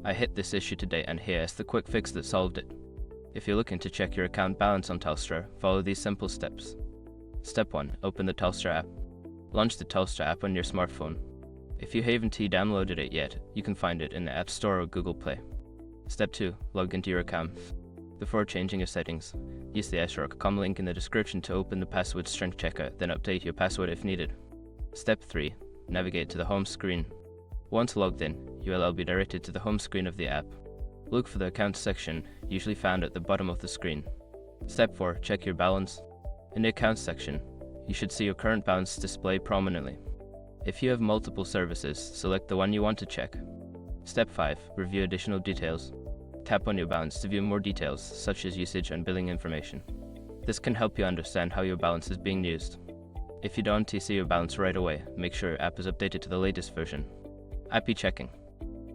I hit this issue today and here's the quick fix that solved it. If you're looking to check your account balance on Telstra, follow these simple steps. Step 1. Open the Telstra app. Launch the Telstra app on your smartphone. If you haven't downloaded it yet, you can find it in the App Store or Google Play. Step 2. Log into your account. Before changing your settings, use the s.com link in the description to open the password strength checker, then update your password if needed. Step 3. Navigate to the home screen. Once logged in, you will be directed to the home screen of the app. Look for the Accounts section, usually found at the bottom of the screen. Step 4. Check your balance. In the Accounts section, you should see your current balance display prominently. If you have multiple services, select the one you want to check. Step 5. Review additional details. Tap on your balance to view more details, such as usage and billing information. This can help you understand how your balance is being used. If you don't see your balance right away, make sure your app is updated to the latest version. Happy checking!